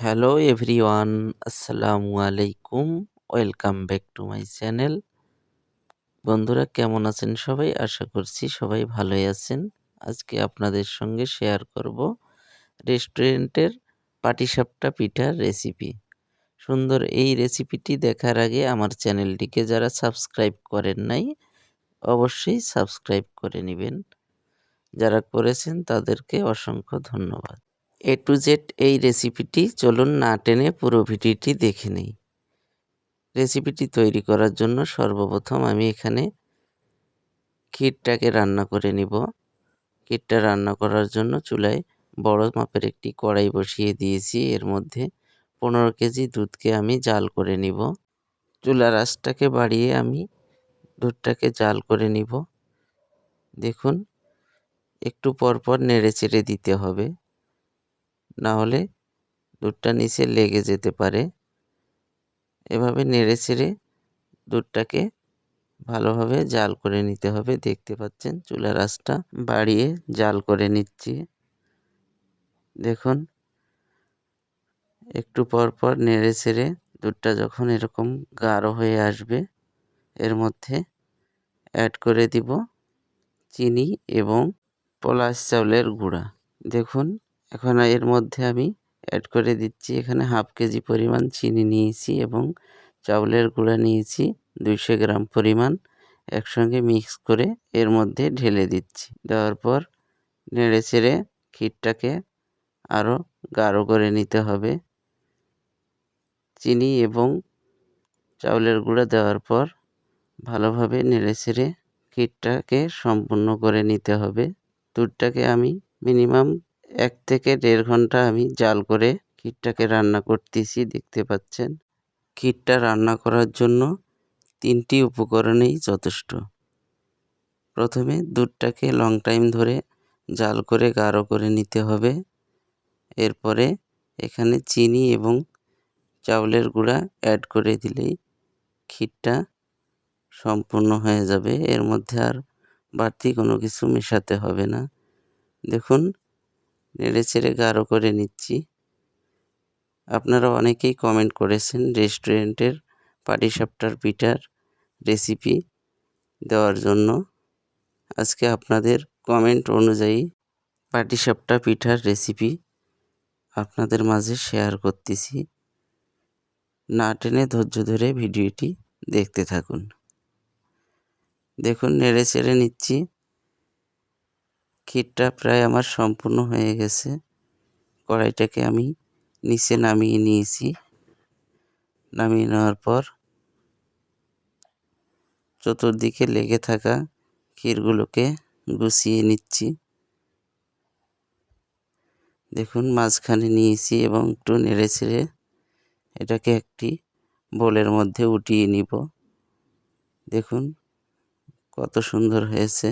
Hello everyone, আসসালামু আলাইকুম। Welcome back to my channel. বন্ধুরা কেমন আছেন সবাই? আশা করছি সবাই ভালোই আছেন। আজকে আপনাদের সঙ্গে শেয়ার করব রেস্টুরেন্টের পাটিসাপটা পিঠার রেসিপি। সুন্দর এই রেসিপিটি দেখার আগে আমার চ্যানেলটিকে যারা সাবস্ক্রাইব করেন নাই, অবশ্যই সাবস্ক্রাইব করে নিবেন। যারা করেছেন তাদেরকে অসংখ্য ধন্যবাদ। এ টু জেড এই রেসিপিটি চলুন না টেনে পুরো ভিডিওটি দেখে নেই। রেসিপিটি তৈরি করার জন্য সর্বপ্রথম আমি এখানে ক্ষীরটাকে রান্না করে নিব। ক্ষীরটা রান্না করার জন্য চুলায় বড় মাপের একটি কড়াই বসিয়ে দিয়েছি। এর মধ্যে 15 কেজি দুধকে আমি জাল করে নিব। চুলার আঁচটাকে বাড়িয়ে আমি দুধটাকে জাল করে নিব। দেখুন, একটু পরপর নেড়েচেড়ে দিতে হবে, না হলে দুধটা নিচে লেগে যেতে পারে। এভাবে নেড়েচেড়ে দুধটাকে ভালোভাবে জাল করে নিতে হবে। দেখতে পাচ্ছেন চুলার আঁচটা বাড়িয়ে জাল করে নিচ্ছি। দেখুন, একটু পর পর নেড়ে ছেড়ে দুধটা যখন এরকম গাঢ় হয়ে আসবে, এর মধ্যে অ্যাড করে দিব চিনি এবং পলাশ চাউলের গুঁড়া। দেখুন, এখন এর মধ্যে আমি অ্যাড করে দিচ্ছি, এখানে হাফ কেজি পরিমাণ চিনি নিয়েছি এবং চাউলের গুঁড়া নিয়েছি 200 গ্রাম পরিমাণ। একসঙ্গে মিক্স করে এর মধ্যে ঢেলে দিচ্ছি। দেওয়ার পর নেড়েচেড়ে ক্ষীরটাকে আরও গাঢ় করে নিতে হবে। চিনি এবং চাউলের গুঁড়া দেওয়ার পর ভালোভাবে নেড়েচেড়ে ক্ষীরটাকে সম্পূর্ণ করে নিতে হবে। দুধটাকে আমি মিনিমাম 1 থেকে 1.5 ঘন্টা আমি জাল করে ক্ষীরটাকে রান্না করতেছি। দেখতে পাচ্ছেন, ক্ষীরটা রান্না করার জন্য 3টি উপকরণেই যথেষ্ট। প্রথমে দুধটাকে লং টাইম ধরে জাল করে গাঢ় করে নিতে হবে। এরপরে এখানে চিনি এবং চাউলের গুঁড়া অ্যাড করে দিলেই ক্ষীরটা সম্পূর্ণ হয়ে যাবে। এর মধ্যে আর বাড়তি কোনো কিছু মেশাতে হবে না। দেখুন, নেড়েচেড়ে গাঢ় করে নিচ্ছি। আপনারা অনেকেই কমেন্ট করেছেন রেস্টুরেন্টের পাটিসাপটার পিঠার রেসিপি দেওয়ার জন্য। আজকে আপনাদের কমেন্ট অনুযায়ী পাটিসাপটা পিঠার রেসিপি আপনাদের মাঝে শেয়ার করতেছি। না টেনে ধৈর্য ধরে ভিডিওটি দেখতে থাকুন। দেখুন, নেড়েচেড়ে নিচ্ছি। ক্ষীরটা প্রায় আমার সম্পূর্ণ হয়ে গেছে। কড়াইটাকে আমি নিচে নামিয়ে নিয়েছি। নামিয়ে নেওয়ার পর চতুর্দিকে লেগে থাকা ক্ষীরগুলোকে গুছিয়ে নিচ্ছি। দেখুন, মাঝখানে নিয়েছি এবং একটু নেড়েচেড়ে এটাকে একটি বোলের মধ্যে উঠিয়ে নিব। দেখুন কত সুন্দর হয়েছে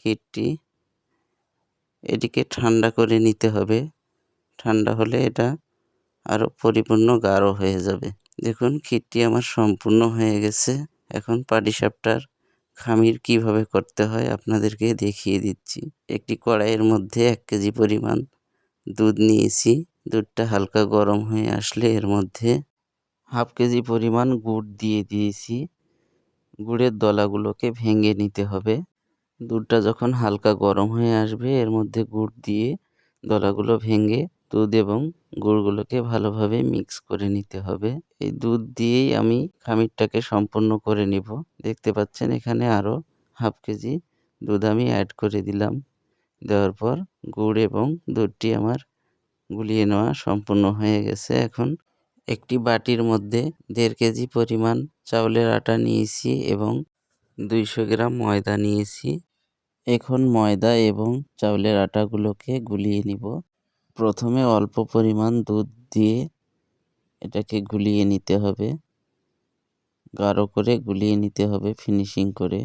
ক্ষীরটি। এটিকে ঠান্ডা করে নিতে হবে। ঠান্ডা হলে এটা আরও পরিপূর্ণ গাঢ় হয়ে যাবে। দেখুন, ক্ষীরটি আমার সম্পূর্ণ হয়ে গেছে। এখন পাটিসাপটার খামির কিভাবে করতে হয় আপনাদেরকে দেখিয়ে দিচ্ছি। একটি কড়াইয়ের মধ্যে 1 কেজি পরিমাণ দুধ নিয়েছি। দুধটা হালকা গরম হয়ে আসলে এর মধ্যে হাফ কেজি পরিমাণ গুড় দিয়ে দিয়েছি। গুড়ের দলাগুলোকে ভেঙে নিতে হবে। দুধটা যখন হালকা গরম হয়ে আসবে এর মধ্যে গুড় দিয়ে দলাগুলো ভেঙে দুধ এবং গুড়গুলোকে ভালোভাবে মিক্স করে নিতে হবে। এই দুধ দিয়েই আমি খামিরটাকে সম্পূর্ণ করে নিব। দেখতে পাচ্ছেন এখানে আরও হাফ কেজি দুধ আমি অ্যাড করে দিলাম। দেওয়ার পর গুড় এবং দুধটি আমার গুলিয়ে নেওয়া সম্পূর্ণ হয়ে গেছে। এখন একটি বাটির মধ্যে 1.5 কেজি পরিমাণ চাউলের আটা নিয়েছি এবং 200 গ্রাম ময়দা নিয়েছি। এখন ময়দা এবং চাউলের আটাগুলোকে গুলিয়ে নিব। প্রথমে অল্প পরিমাণ দুধ দিয়ে এটাকে গুলিয়ে নিতে হবে। গাঢ় করে গুলিয়ে নিতে হবে ফিনিশিং করে।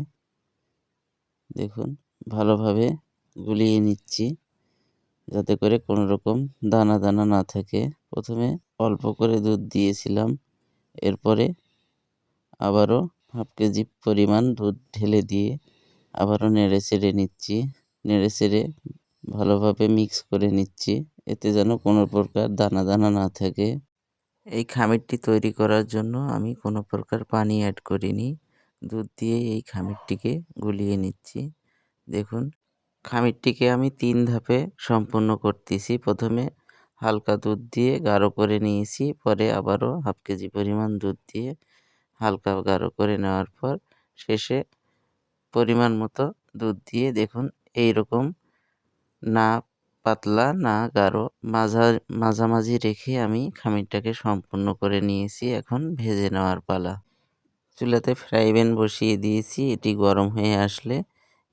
দেখুন, ভালোভাবে গুলিয়ে নিচ্ছি যাতে করে কোনো রকম দানা দানা না থাকে। প্রথমে অল্প করে দুধ দিয়েছিলাম, এরপরে আবারও হাফ কেজি পরিমাণ দুধ ঢেলে দিয়ে আবারও নেড়েচেড়ে নিচ্ছি। নেড়েচেড়ে ভালোভাবে মিক্স করে নিচ্ছি। এতে যেন কোনো প্রকার দানা দানা না থাকে। এই খামিরটি তৈরি করার জন্য আমি কোনো প্রকার পানি অ্যাড করিনি, দুধ দিয়ে এই খামিরটিকে গুলিয়ে নিচ্ছি। দেখুন, খামিরটিকে আমি 3 ধাপে সম্পূর্ণ করতেছি। প্রথমে হালকা দুধ দিয়ে গাঢ় করে নিয়েছি, পরে আবারও 1/2 কেজি পরিমাণ দুধ দিয়ে হালকা গাঢ় করে নেওয়ার পর শেষে পরিমাণ মতো দুধ দিয়ে দেখুন এইরকম, না পাতলা না গাঢ়, মাঝামাঝি রেখে আমি খামিরটাকে সম্পূর্ণ করে নিয়েছি। এখন ভেজে নেওয়ার পালা। চুলাতে ফ্রাই প্যান বসিয়ে দিয়েছি, এটি গরম হয়ে আসলে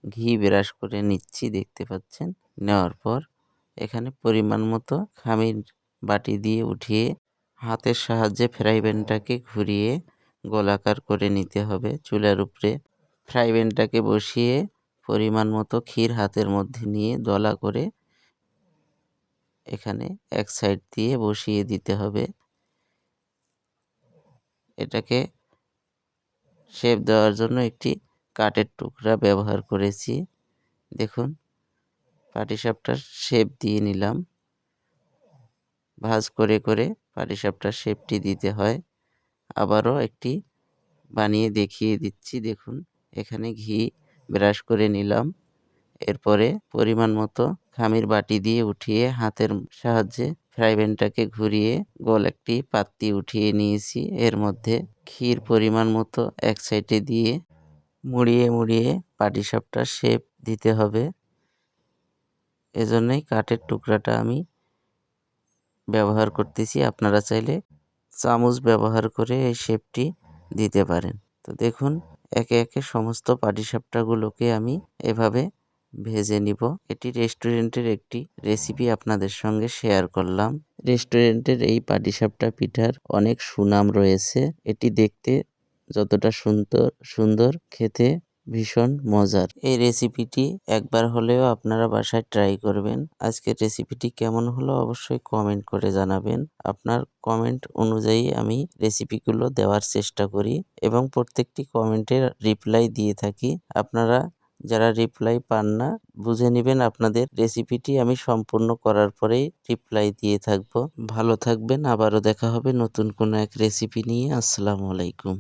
ঘি ব্রাশ করে নিচ্ছি, দেখতে পাচ্ছেন। নেওয়ার পর এখানে পরিমাণ মতো খামির বাটি দিয়ে উঠিয়ে হাতের সাহায্যে ফ্রাই প্যানটাকে ঘুরিয়ে গোলাকার করে নিতে হবে। চুলার উপরে ফ্রাই প্যানটাকে বসিয়ে পরিমাণ মতো ক্ষীর হাতের মধ্যে নিয়ে দলা করে এখানে এক সাইড দিয়ে বসিয়ে দিতে হবে। এটাকে শেপ দেওয়ার জন্য একটি কাঠের টুকরা ব্যবহার করেছি। দেখুন, পাটিসাপটার শেপ দিয়ে নিলাম। ভাঁজ করে করে পাটিসাপটার শেপটি দিতে হয়। আবারও একটি বানিয়ে দেখিয়ে দিচ্ছি। দেখুন, এখানে ঘি ব্রাশ করে নিলাম। এরপরে পরিমাণ মতো খামির বাটি দিয়ে উঠিয়ে হাতের সাহায্যে ফ্রাই প্যানটাকে ঘুরিয়ে গোল একটি পাত্তি উঠিয়ে নিয়েছি। এর মধ্যে ক্ষীর পরিমাণ মতো এক সাইডে দিয়ে মুড়িয়ে মুড়িয়ে পাটিসাপটার শেপ দিতে হবে। এজন্যই কাঠের টুকরাটা আমি ব্যবহার করতেছি। আপনারা চাইলে চামচ ব্যবহার করে এই শেপটি দিতে পারেন। তো দেখুন, একে একে সমস্ত পাটিসাপটাগুলোকে আমি এভাবে ভেজে নিব। এটি রেস্টুরেন্টের একটি রেসিপি আপনাদের সঙ্গে শেয়ার করলাম। রেস্টুরেন্টের এই পাটিসাপটা পিঠার অনেক সুনাম রয়েছে। এটি দেখতে যতটা সুন্দর, খেতে ভীষণ মজার। এই রেসিপিটি একবার হলেও আপনারা বাসায় ট্রাই করবেন। আজকের রেসিপিটি কেমন হলো অবশ্যই কমেন্ট করে জানাবেন। আপনার কমেন্ট অনুযায়ী আমি রেসিপিগুলো দেওয়ার চেষ্টা করি এবং প্রত্যেকটি কমেন্টের রিপ্লাই দিয়ে থাকি। আপনারা যারা রিপ্লাই পান না, বুঝে নেবেন আপনাদের রেসিপিটি আমি সম্পূর্ণ করার পরেই রিপ্লাই দিয়ে থাকব। ভালো থাকবেন, আবারও দেখা হবে নতুন কোনো এক রেসিপি নিয়ে। আসসালামু আলাইকুম।